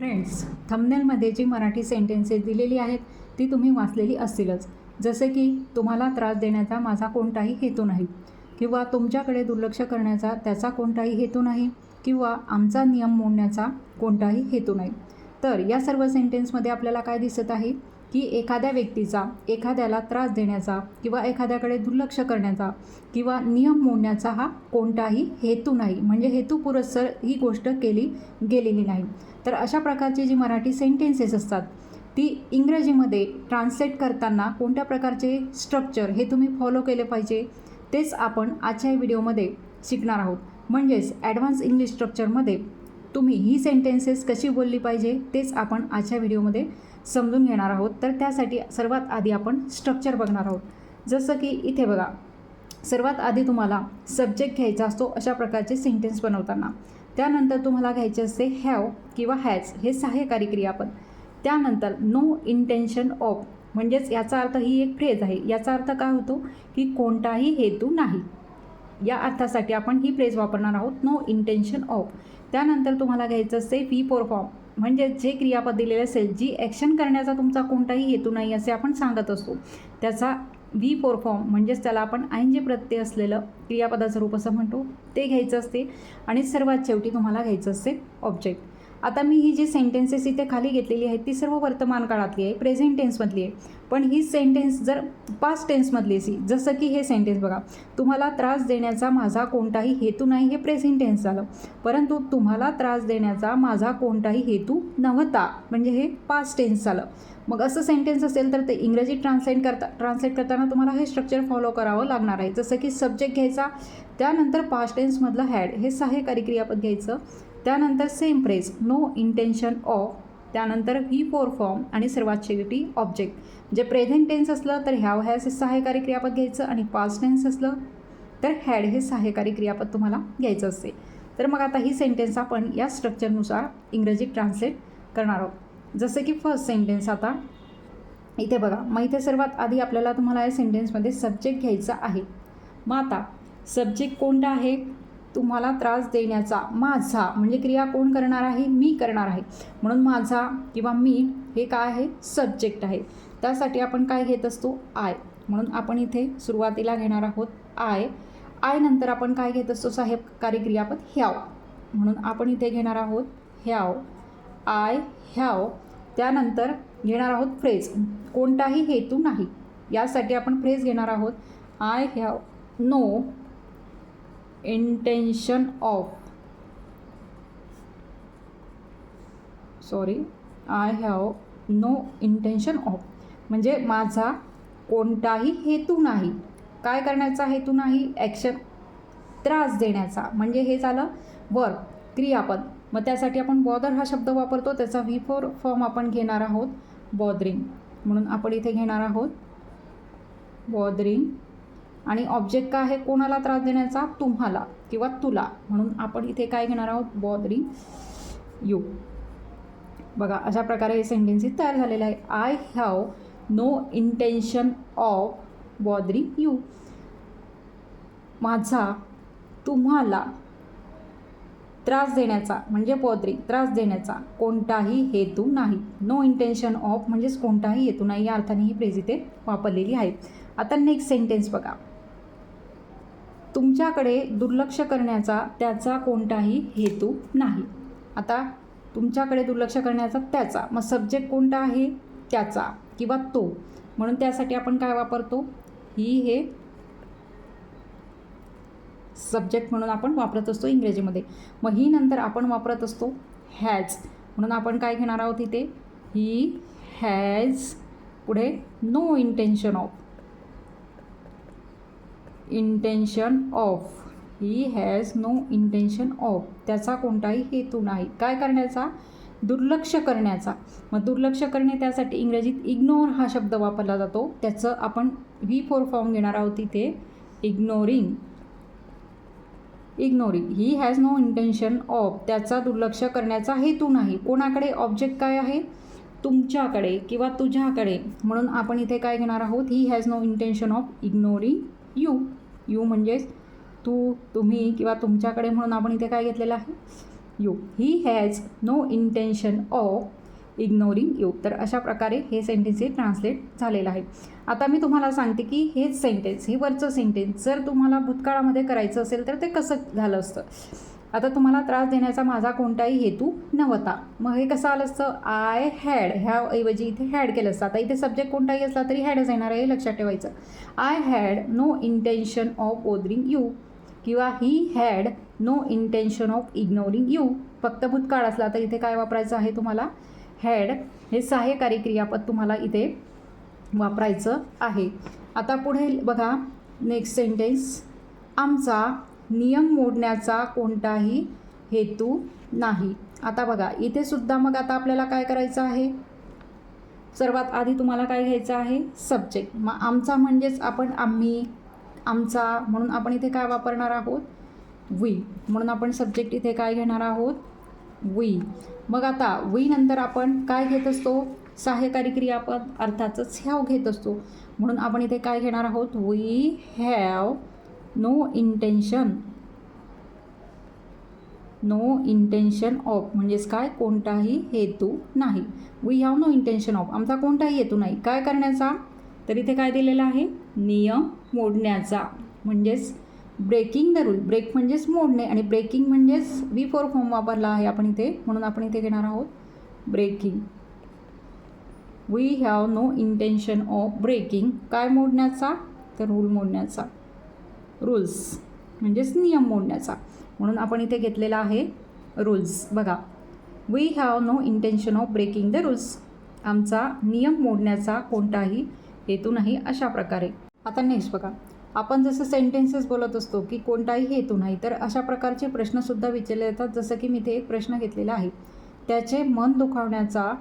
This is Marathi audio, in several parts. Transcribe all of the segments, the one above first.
फ्रेंड्स, थंबनेलमध्ये जी मराठी सेंटेन्सेस दिलेली आहेत ती तुम्ही वाचलेली असतीलच. जसे की तुम्हाला त्रास देण्याचा माझा कोणताही हेतू नाही, किंवा तुमच्याकडे दुर्लक्ष करण्याचा त्याचा कोणताही हेतू नाही, किंवा आमचा नियम मोडण्याचा कोणताही हेतू नाही. तर या सर्व सेंटेन्समध्ये आपल्याला काय दिसत आहे की एखाद्या व्यक्तीचा एखाद्याला त्रास देण्याचा किंवा एखाद्याकडे दुर्लक्ष करण्याचा किंवा नियम मोडण्याचा हा कोणताही हेतू नाही, म्हणजे हेतुपुरस्सर ही गोष्ट केली गेलेली नाही. तर अशा प्रकारची जी मराठी सेंटेन्सेस असतात ती इंग्रजीमध्ये ट्रान्सलेट करताना कोणत्या प्रकारचे स्ट्रक्चर हे तुम्ही फॉलो केले पाहिजे तेच आपण आजच्या व्हिडिओमध्ये शिकणार आहोत. म्हणजेच ॲडव्हान्स इंग्लिश स्ट्रक्चरमध्ये तुम्ही ही सेंटेन्सेस कशी बोलली पाहिजे तेच आपण आजच्या व्हिडिओमध्ये समजून घेणार आहोत. तर त्यासाठी सर्वात आधी आपण स्ट्रक्चर बघणार आहोत. जसं की इथे बघा, सर्वात आधी तुम्हाला सब्जेक्ट घ्यायचा असतो अशा प्रकारचे सेंटेन्स बनवताना. त्यानंतर तुम्हाला घ्यायचे असते हॅव किंवा हॅज हे सहाय्यकारी क्रियापद. त्यानंतर नो इंटेन्शन ऑफ, म्हणजेच याचा अर्थ ही एक फ्रेज आहे, याचा अर्थ काय होतो की कोणताही हेतू नाही, या अर्थासाठी आपण ही फ्रेज वापरणार आहोत, नो इंटेन्शन ऑफ. त्यानंतर तुम्हाला घ्यायचं असते व्ही फॉर फॉर्म, म्हणजे जे क्रियापद दिलेले असेल जी ॲक्शन करण्याचा तुमचा कोणताही हेतू नाही असे आपण सांगत असतो त्याचा व्ही फॉर फॉर्म, म्हणजेच त्याला आपण आयएनजी प्रत्यय असलेलं क्रियापदाचं रूप असं म्हणतो, ते घ्यायचं असते. आणि सर्वात शेवटी तुम्हाला घ्यायचं असते ऑब्जेक्ट. आता मी ही जी सेंटेन्सेस इथे खाली घेतलेली आहेत ती सर्व वर्तमान काळातली आहे, प्रेझेंट टेन्समधली आहे. पण ही सेंटेन्स जर पास्ट टेन्समधली असेल, जसं की हे सेंटेन्स बघा, तुम्हाला त्रास देण्याचा माझा कोणताही हेतू नाही, हे प्रेझेंट टेन्स झालं. परंतु तुम्हाला त्रास देण्याचा माझा कोणताही हेतू नव्हता, म्हणजे हे पास्ट टेन्स झालं. मग असं सेंटेन्स असेल तर ते इंग्रजी ट्रान्सलेट करताना तुम्हाला हे स्ट्रक्चर फॉलो करावं लागणार आहे. जसं की सब्जेक्ट घ्यायचा, त्यानंतर पास्ट टेन्समधलं हॅड हे सहाय्यकारी क्रियापद घ्यायचं, त्यानंतर same phrase no intention of, त्यानंतर व्ही फॉर फॉर्म आणि सर्वात शेवटी ऑब्जेक्ट. जे प्रेझेंट टेन्स असलं तर हॅव हॅज हे सहाय्यकारी क्रियापद घ्यायचं, आणि पास्ट टेन्स असलं तर हॅड हे सहाय्यकारी क्रियापद तुम्हाला घ्यायचं असते. तर मग आता ही सेंटेन्स आपण या स्ट्रक्चरनुसार इंग्रजीत ट्रान्सलेट करणार आहोत. जसं की फर्स्ट सेंटेन्स आता इथे बघा, मग इथे सर्वात आधी आपल्याला तुम्हाला या सेंटेन्समध्ये सब्जेक्ट घ्यायचा आहे. मग आता सब्जेक्ट कोणता आहे, तुम्हाला त्रास देण्याचा माझा, म्हणजे क्रिया कोण करणार आहे, मी करणार आहे, म्हणून माझा किंवा मी हे काय आहे, सब्जेक्ट आहे. त्यासाठी आपण काय घेत असतो, आय, म्हणून आपण इथे सुरुवातीला घेणार आहोत आय. आय नंतर आपण काय घेत असतो, सहाय्यकारी क्रियापद हॅव, म्हणून आपण इथे घेणार आहोत हॅव, आय हॅव. त्यानंतर घेणार आहोत फ्रेज कोणताही हेतू नाही, यासाठी आपण फ्रेज घेणार आहोत I have no intention of, I have no intention of, म्हणजे माझा कोणताही हेतू नाही. काय करण्याचा हेतू नाही, ॲक्शन, त्रास देण्याचा, म्हणजे हे झालं वर्ब, क्रियापद. मग त्यासाठी आपण बॉदर हा शब्द वापरतो, त्याचा व्ही फॉर फॉर्म आपण घेणार आहोत बॉदरिंग, म्हणून आपण इथे घेणार आहोत बॉदरिंग. आणि ऑब्जेक्ट काय आहे, कोणाला त्रास देण्याचा, तुम्हाला किंवा तुला, म्हणून आपण इथे काय घेणार आहोत, बॉदरिंग यू. बघा अशा प्रकारे हे सेंटेन्सेस तयार झालेलं आहे. I have no intention of bothering you, माझा तुम्हाला त्रास देण्याचा, म्हणजे बॉदरिंग त्रास देण्याचा कोणताही हेतू नाही. नो इंटेन्शन ऑफ म्हणजेच कोणताही हेतू नाही, या अर्थाने ही फ्रेज इथे वापरलेली आहे. आता नेक्स्ट सेंटेन्स बघा, तुमच्याकडे दुर्लक्ष करण्याचा त्याचा कोणताही हेतू नाही. आता तुमच्याकडे दुर्लक्ष करण्याचा त्याचा, मग सब्जेक्ट कोणता आहे, त्याचा किंवा तो, म्हणून त्यासाठी आपण काय वापरतो, ही हे सब्जेक्ट म्हणून आपण वापरत असतो इंग्रजीमध्ये. मग ही नंतर आपण वापरत असतो हॅज, म्हणून आपण काय घेणार आहोत इथे, ही हॅज, पुढे no intention of, he has no intention of, त्याचा कोणताही हेतू नाही. काय करण्याचा, दुर्लक्ष करण्याचा. मग दुर्लक्ष करणे त्यासाठी इंग्रजीत इग्नोर हा शब्द वापरला जातो, त्याचं आपण व्ही फॉर फॉर्म घेणार आहोत इथे ignoring. He has no intention of, त्याचा दुर्लक्ष करण्याचा हेतू नाही. कोणाकडे, ऑब्जेक्ट काय आहे, तुमच्याकडे किंवा तुझ्याकडे, म्हणून आपण इथे काय घेणार आहोत, he has no intention of ignoring you. म्हणजेच तू, तुम्ही किंवा तुमच्याकडे, म्हणून आपण इथे काय घेतलेलं आहे, you. He has no intention of ignoring you. तर अशा प्रकारे हे सेंटेन्स हे ट्रान्सलेट झालेलं आहे. आता मी तुम्हाला सांगते की हेच सेंटेन्स, हे वरचं सेंटेन्स जर तुम्हाला भूतकाळामध्ये करायचं असेल तर ते कसं झालं असतं. आता तुम्हाला त्रास देण्याचा माझा कोणताही हेतू नव्हता. मग हे कसं आलं असतं, आय हॅड, ह्याऐवजी इथे हॅड केलं असतं. आता इथे सब्जेक्ट कोणताही असला तरी हॅडच येणार आहे, हे लक्षात ठेवायचं. I had no intention of bothering you, किंवा he had no intention of ignoring you. फक्त भूतकाळ असला तर इथे काय वापरायचं आहे तुम्हाला, हॅड हे सहाय्यकारी क्रियापद तुम्हाला इथे वापरायचं आहे. आता पुढे बघा नेक्स्ट सेंटेन्स, आमचा नियम मोडण्याचा कोणताही हेतू नाही. आता बघा इथे सुद्धा मग आता आपल्याला काय करायचं आहे, सर्वात आधी तुम्हाला काय घ्यायचं आहे, सब्जेक्ट. मग आमचा म्हणजेच आपण आम्ही, आमचा म्हणून आपण इथे काय वापरणार आहोत, वी. म्हणून आपण सब्जेक्ट इथे काय घेणार आहोत, वी. मग आता वी नंतर आपण काय घेत असतो, सहाय्यकारी क्रियापद अर्थातच हॅव घेत असतो. म्हणून आपण इथे काय घेणार आहोत, we have no intention of, म्हणजेच काय, कोणताही हेतू नाही. We have no intention of, आमचा कोणताही हेतू नाही काय करण्याचा, तर इथे काय दिलेलं आहे, नियम मोडण्याचा, म्हणजेच ब्रेकिंग द रूल. ब्रेक म्हणजेच मोडणे आणि ब्रेकिंग म्हणजेच वी फॉर फॉर्म वापरला आहे आपण इथे, म्हणून आपण इथे घेणार आहोत breaking. We have no intention of breaking, काय मोडण्याचा, तर रूल मोडण्याचा, रूल्स म्हणजेच नियम मोडण्याचा. म्हणून आपण इथे घेतलेला आहे रूल्स. बघा, we have no intention of breaking the rules, आमचा नियम मोडण्याचा कोणताही हेतू नाही, अशा प्रकारे. आता नेक्स्ट बघा, आपण जसं सेंटेन्सेस बोलत असतो की कोणताही हेतू नाही, तर अशा प्रकारचे प्रश्नसुद्धा विचारले जातात. जसं की मी इथे एक प्रश्न घेतलेला आहे, त्याचे मन दुखावण्याचा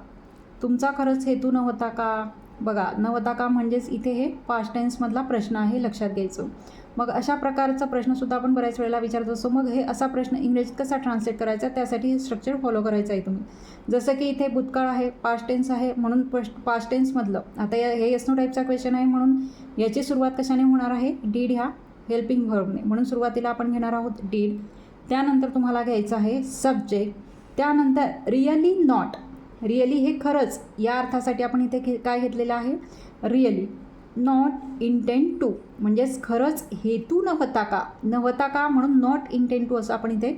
तुमचा खरंच हेतू नव्हता का. बघा, नव्हता का म्हणजेच इथे हे पास्ट टेन्समधला प्रश्न आहे, लक्षात घ्यायचं. मग अशा प्रकारचा प्रश्नसुद्धा आपण बऱ्याच वेळेला विचारत असतो. मग हे असा प्रश्न इंग्रजीत कसा ट्रान्सलेट करायचा, त्यासाठी हे स्ट्रक्चर फॉलो करायचं आहे तुम्ही. जसं की इथे भूतकाळ आहे, पास्ट टेन्स आहे, म्हणून पास्ट टेन्समधलं आता हे येस नो टाईपचा क्वेश्चन आहे, म्हणून याची सुरुवात कशाने होणार आहे, डीड ह्या हेल्पिंग व्हर्बने. म्हणून सुरुवातीला आपण घेणार आहोत डीड. त्यानंतर तुम्हाला घ्यायचं आहे सब्जेक्ट. त्यानंतर रिअली नॉट, रिअली हे खरंच या अर्थासाठी आपण इथे काय घेतलेलं आहे, रिअली. नॉट इंटेंट टू म्हणजेच खरंच हेतू नव्हता का, नव्हता का म्हणून नॉट इंटेंट टू असं आपण इथे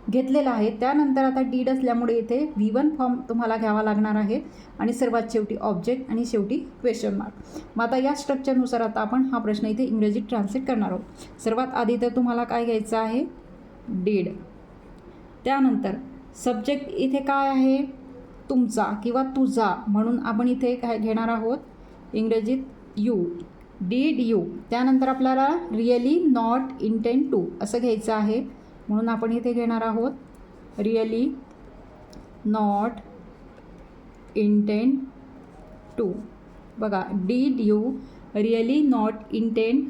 घेतलेलं आहे. त्यानंतर आता डीड असल्यामुळे इथे V1 फॉर्म तुम्हाला घ्यावा लागणार आहे आणि सर्वात शेवटी ऑब्जेक्ट आणि शेवटी क्वेश्चन मार्क. मग आता या स्ट्रक्चरनुसार आता आपण हा प्रश्न इथे इंग्रजीत ट्रान्सलेट करणार आहोत. सर्वात आधी तर तुम्हाला काय घ्यायचं आहे, डीड. त्यानंतर सब्जेक्ट इथे काय आहे, तुमचा किंवा तुझा, म्हणून आपण इथे काय घेणार आहोत इंग्रजीत, यू. Did you. त्यानंतर आपल्याला रिअली नॉट इंटेंट टू असं घ्यायचं आहे, म्हणून आपण इथे घेणार आहोत रिअली नॉट इंटेंट टू. बघा, did you, really not intent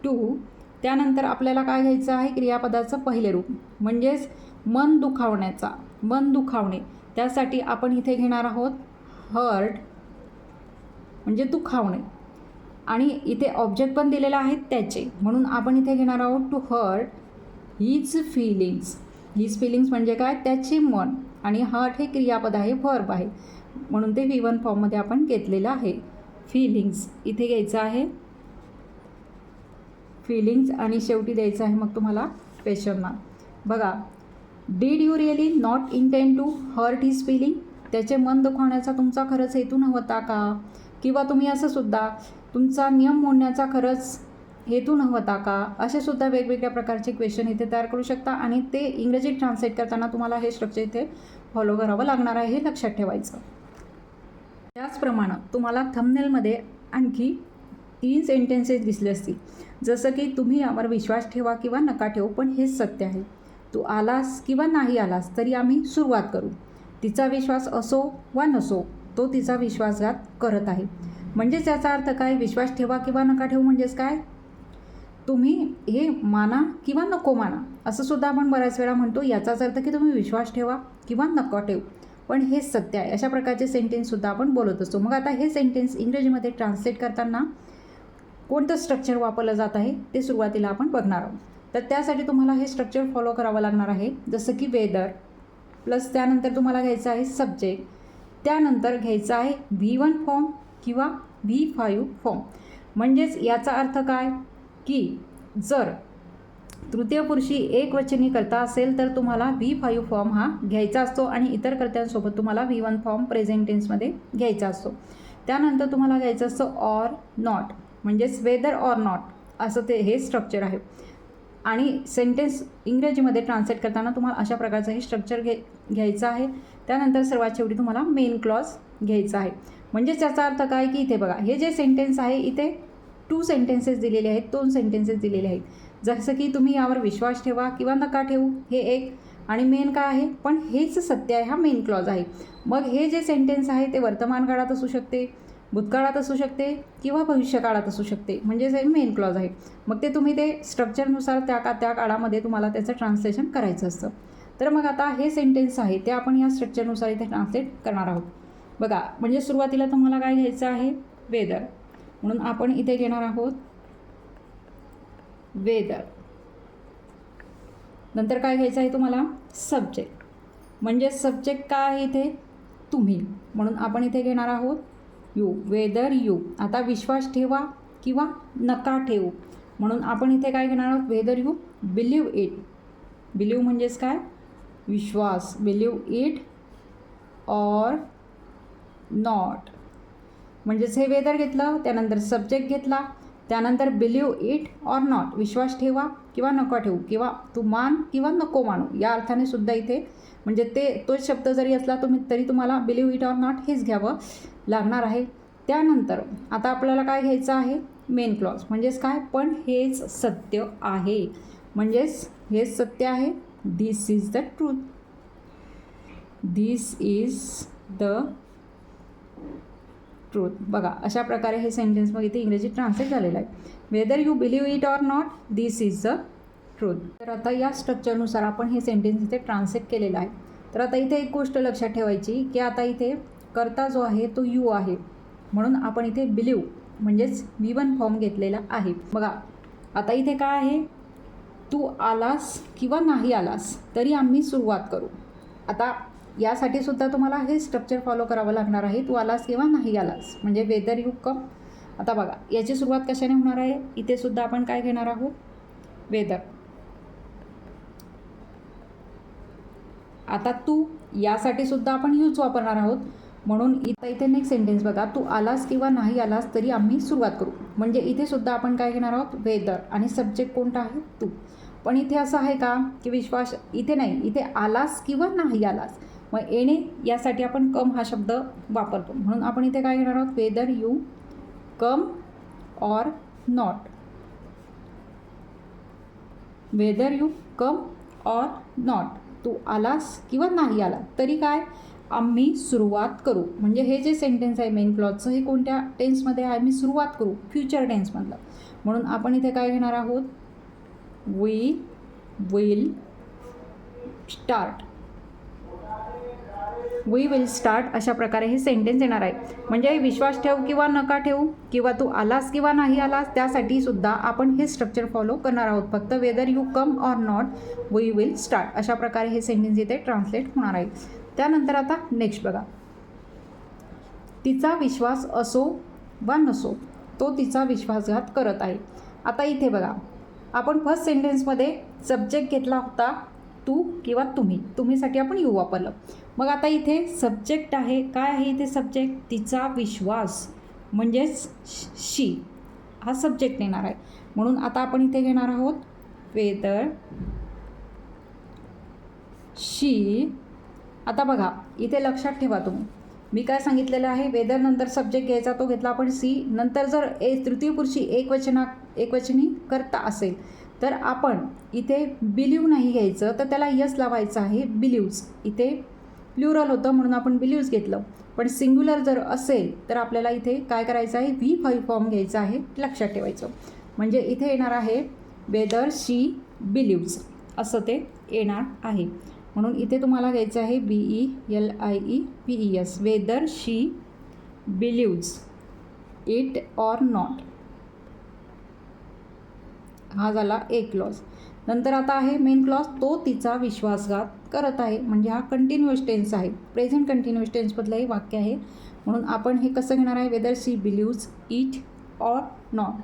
to. त्यानंतर आपल्याला काय घ्यायचं आहे, क्रियापदाचं पहिले रूप म्हणजेच मन दुखावण्याचा, मन दुखावणे. त्यासाठी आपण इथे घेणार आहोत हर्ट म्हणजे दुखावणे, आणि इथे ऑब्जेक्ट पण दिलेला आहे त्याचे, म्हणून आपण इथे घेणार आहोत to hurt his feelings. His feelings म्हणजे काय, त्याचे मन, आणि हर्ट हे क्रियापद आहे, व्हर्ब आहे, म्हणून ते V1 फॉर्ममध्ये आपण घेतलेलं आहे. फिलिंग्स इथे घ्यायचं आहे, फिलिंग्स, आणि शेवटी द्यायचं आहे मग तुम्हाला क्वेश्चन मार्क. बघा, did you really not intent to hurt his feeling, त्याचे मन दुखावण्याचा तुमचा खरंच हेतू नव्हता का, किंवा तुम्ही असं सुद्धा तुमचा नियम मोडण्याचा खरंच हेतू नव्हता का, असे सुद्धा वेगवेगळ्या प्रकारचे क्वेश्चन इथे तयार करू शकता. आणि ते इंग्रजीत ट्रान्सलेट करताना तुम्हाला हे स्ट्रक्चर इथे फॉलो करावं लागणार आहे, हे लक्षात ठेवायचं. त्याचप्रमाणे तुम्हाला थंबनेलमध्ये आणखी 3 सेंटेन्सेस दिसले असतील, जसं की तुम्ही यावर विश्वास ठेवा किंवा नका ठेवू, पण हेच सत्य आहे. तू आलास किंवा नाही आलास तरी आम्ही सुरुवात करू. तिचा विश्वास असो वा नसो, तो तिचा विश्वासघात करत आहे. म्हणजेच याचा अर्थ काय, विश्वास ठेवा किंवा नका ठेवू म्हणजेच काय, तुम्ही हे माना किंवा नको माना, असं सुद्धा आपण बऱ्याच वेळा म्हणतो. याचाच अर्थ की तुम्ही विश्वास ठेवा किंवा नका ठेवू, पण हेच सत्य आहे. अशा प्रकारचे सेंटेन्ससुद्धा आपण बोलत असतो. मग आता हे सेंटेन्स इंग्रजीमध्ये ट्रान्सलेट करताना कोणतं स्ट्रक्चर वापरलं जात आहे ते सुरुवातीला आपण बघणार आहोत. तर त्यासाठी तुम्हाला हे स्ट्रक्चर फॉलो करावं लागणार आहे. जसं की वेदर, प्लस त्यानंतर तुम्हाला घ्यायचं आहे सब्जेक्ट, त्यानंतर घ्यायचा आहे V1 फॉर्म किंवा V5 फॉर्म. म्हणजेच याचा अर्थ काय की जर तृतीय पुरुषी एकवचनी कर्ता असेल तर तुम्हाला V5 फॉर्म हा घ्यायचा असतो आणि इतर कर्त्यांसोबत तुम्हाला V1 फॉर्म प्रेझेंट टेन्समध्ये घ्यायचा असतो. त्यानंतर तुम्हाला घ्यायचं असतं ऑर नॉट, म्हणजेच वेदर ऑर नॉट असं हे स्ट्रक्चर आहे. आणि सेंटेन्स इंग्रजीमध्ये ट्रान्सलेट करताना तुम्हाला अशा प्रकारचं हे स्ट्रक्चर घ्यायचं आहे. त्यानंतर सर्वात शेवटी तुम्हाला मेन क्लॉज घ्यायचा आहे. म्हणजेच याचा अर्थ काय की इथे बघा हे जे सेंटेन्स आहे इथे 2 सेंटेन्सेस दिलेले आहेत, 2 सेंटेन्सेस दिलेले आहेत. जसं की तुम्ही यावर विश्वास ठेवा किंवा नका ठेवू हे एक, आणि मेन काय आहे पण हेच सत्य आहे, हा मेन क्लॉज आहे. मग हे जे सेंटेन्स आहे ते वर्तमान काळात असू शकते, भूतकाळात असू शकते किंवा भविष्यकाळात असू शकते, म्हणजेच हे मेन क्लॉज आहे. मग ते तुम्ही ते स्ट्रक्चरनुसार त्या काळामध्ये तुम्हाला त्याचं ट्रान्सलेशन करायचं असतं. तर मग आता हे सेंटेन्स आहे ते आपण या स्ट्रक्चरनुसार इथे ट्रान्सलेट करणार आहोत. बघा म्हणजे सुरुवातीला तुम्हाला काय घ्यायचं आहे वेदर, म्हणून आपण इथे घेणार आहोत वेदर. नंतर काय घ्यायचं आहे तुम्हाला सब्जेक्ट, म्हणजे सब्जेक्ट काय आहे इथे तुम्ही, म्हणून आपण इथे घेणार आहोत यू, वेदर यू. आता विश्वास ठेवा किंवा नका ठेवू, म्हणून आपण इथे काय घेणार आहोत whether you believe it. Believe म्हणजेच काय विश्वास, बिलीव इट ऑर नॉट, म्हणजेच हे वेदर घेतलं, त्यानंतर सब्जेक्ट घेतला, त्यानंतर बिलीव इट ऑर नॉट विश्वास ठेवा किंवा नका ठेवू, किंवा तू मान किंवा नको मानू या अर्थाने सुद्धा इथे म्हणजे तोच शब्द जरी असला तरी तुम्हाला बिलीव इट ऑर नॉट हेच घ्यावं लागणार आहे. त्यानंतर आता आपल्याला काय घ्यायचं आहे मेन क्लॉज, म्हणजेच काय पण हेच सत्य आहे, म्हणजेच हेच सत्य आहे. This is the truth, this is the truth. बघा अशा प्रकारे हे सेंटेन्स मग इथे इंग्रजी ट्रान्सलेट झालेलं आहे. Whether you believe it or not this is the truth. तर आता या स्ट्रक्चरनुसार आपण हे सेंटेन्स इथे ट्रान्सलेट केलेलं आहे. तर आता इथे एक गोष्ट लक्षात ठेवायची की आता इथे कर्ता जो आहे तो यू आहे, म्हणून आपण इथे बिलीव म्हणजेच V1 फॉर्म घेतलेला आहे. बघा आता इथे काय आहे तू आलास किंवा नाही आलास तरी आम्ही सुरुवात करू. आता यासाठी सुद्धा तुम्हाला हे स्ट्रक्चर फॉलो करावं लागणार आहे. तू आलास किंवा नाही आलास म्हणजे वेदर यू कम. आता बघा याची सुरुवात कशाने होणार आहे, इथे सुद्धा आपण काय घेणार आहोत वेदर. आता तू यासाठी सुद्धा आपण यूज वापरणार आहोत, म्हणून इथे नेक्स्ट सेंटेन्स बघा तू आलास किंवा नाही आलास तरी आम्ही सुरुवात करू, म्हणजे इथे सुद्धा आपण काय घेणार आहोत वेदर आणि सब्जेक्ट कोणता आहे तू. पण इथे असं आहे का की विश्वास इथे नाही, इथे आलास किंवा नाही आलास, मग येणे यासाठी आपण कम हा शब्द वापरतो, म्हणून आपण इथे काय घेणार आहोत whether you come or not. Whether you come or not, तू आलास किंवा नाही आला तरी काय आम्ही सुरुवात करू. म्हणजे हे जे सेंटेन्स आहे मेन क्लॉजचं हे कोणत्या टेन्समध्ये आहे, आम्ही सुरुवात करू फ्युचर टेन्समधलं, म्हणून आपण इथे काय घेणार आहोत we will start. We will start अशा प्रकारे हे सेंटेन्स येणार आहे. म्हणजे विश्वास ठेव किंवा नका ठेवू किंवा तू आलास किंवा नाही आलास त्यासाठी सुद्धा आपण हे स्ट्रक्चर फॉलो करणार आहोत. फक्त whether you come or not we will start अशा प्रकारे हे सेंटेन्स इथे ट्रान्सलेट होणार आहे. त्यानंतर आता नेक्स्ट बघा तिचा विश्वास असो वा नसो तो तिचा विश्वासघात करत आहे. आता इथे बघा आपण फर्स्ट सेंटेन्समध्ये सब्जेक्ट घेतला होता तू किंवा तुम्हीसाठी आपण यू वापरलं. मग आता इथे सब्जेक्ट आहे, काय आहे इथे सब्जेक्ट तिचा विश्वास म्हणजेच शी हा सब्जेक्ट येणार आहे, म्हणून आता आपण इथे घेणार आहोत वेदर शी. आता बघा इथे लक्षात ठेवा तुम्ही मी काय सांगितलेलं आहे वेदर नंतर सब्जेक्ट घ्यायचा तो घेतला आपण सी. नंतर जर तृतीय पुरुषी एकवचनी करता असेल तर आपण इथे बिलीव नाही घ्यायचं तर त्याला यस लावायचं आहे बिलीव्ज. इथे प्लुरल होतं म्हणून आपण बिलीव्ज घेतलं, पण सिंग्युलर जर असेल तर आपल्याला इथे काय करायचं आहे V5 फॉर्म घ्यायचा आहे लक्षात ठेवायचं. म्हणजे इथे येणार आहे वेदर शी बिलीव्ज असं ते येणार आहे, म्हणून इथे तुम्हाला घ्यायचं आहे BELIEVES whether she बिलीव्ज it or not. हा झाला एक क्लॉज. नंतर आता आहे मेन क्लॉज तो तिचा विश्वासघात करत आहे, म्हणजे हा कंटिन्युअस टेन्स आहे, प्रेझेंट कंटिन्युअस टेन्समधलं हे वाक्य आहे. म्हणून आपण हे कसं घेणार आहे, whether she बिलीव्ज it or not.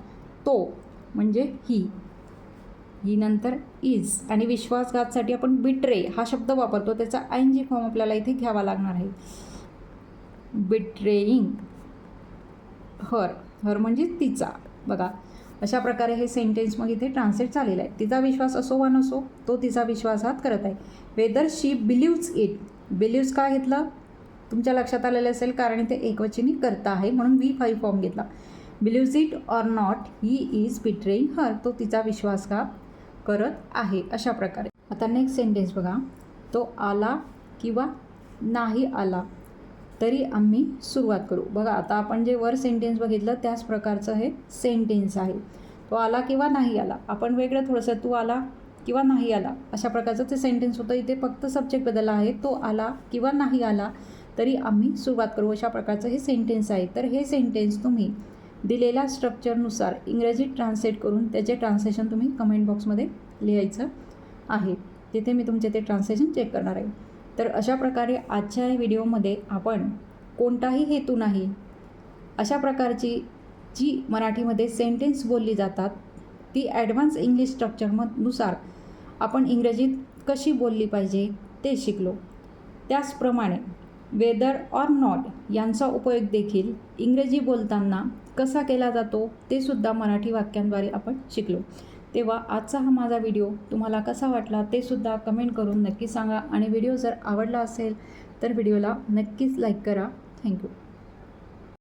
तो म्हणजे ही नंतर इज, आणि विश्वासघातसाठी आपण बिट्रे हा शब्द वापरतो, त्याचा ING फॉर्म आपल्याला इथे घ्यावा लागणार आहे. बिट्रेईंग हर म्हणजे तिचा. बघा अशा प्रकारे हे सेंटेन्स मग इथे ट्रान्सलेट झालेलं आहे. तिचा विश्वास असो वा नसो, तो तिचा विश्वासघात करत आहे. वेदर शी बिलीव्ज इट, बिलीव्ज का घेतलं तुमच्या लक्षात आलेलं असेल, कारण इथे एकवचनी करता आहे म्हणून V5 फॉर्म घेतला. Believes it or not, he is betraying her, तो तिचा विश्वासघात करत आहे. अशा प्रकारे आता नेक्स्ट सेंटेन्स बघा. तो आला किंवा नाही आला तरी आम्ही सुरुवात करू. बघा आता आपण जे वर सेंटेन्स बघितलं त्याच प्रकारचं हे सेंटेन्स आहे. तो आला किंवा नाही आला, आपण वेगळं थोडंसं तू आला किंवा नाही आला अशा प्रकारचं ते सेंटेन्स होतं. इथे फक्त सब्जेक्ट बदलला आहे. तो आला किंवा नाही आला तरी आम्ही सुरुवात करू, अशा प्रकारचं हे सेंटेन्स आहे. तर हे सेंटेन्स तुम्ही दिलेल्या स्ट्रक्चरनुसार इंग्रजीत ट्रान्सलेट करून त्याचे ट्रान्सलेशन तुम्ही कमेंट बॉक्समध्ये लिहायचं आहे. तिथे मी तुमचे ते ट्रान्सलेशन चेक करणार आहे. तर अशा प्रकारे आजच्या व्हिडिओमध्ये आपण कोणताही हेतू नाही अशा प्रकारची जी मराठीमध्ये सेंटेन्स बोलली जातात ती ॲडव्हान्स इंग्लिश स्ट्रक्चरनुसार आपण इंग्रजीत कशी बोलली पाहिजे ते शिकलो. त्याचप्रमाणे वेदर ऑर नॉट यांचा उपयोग देखील इंग्रजी बोलताना कसा केला जातो ते सुद्धा मराठी वाक्यांद्वारे आपण शिकलो. तेव्हा आजचा हा माझा व्हिडिओ तुम्हाला कसा वाटला ते सुद्धा कमेंट करून नक्की सांगा, आणि व्हिडिओ जर आवडला असेल तर व्हिडिओला नक्कीच लाईक करा. थँक्यू.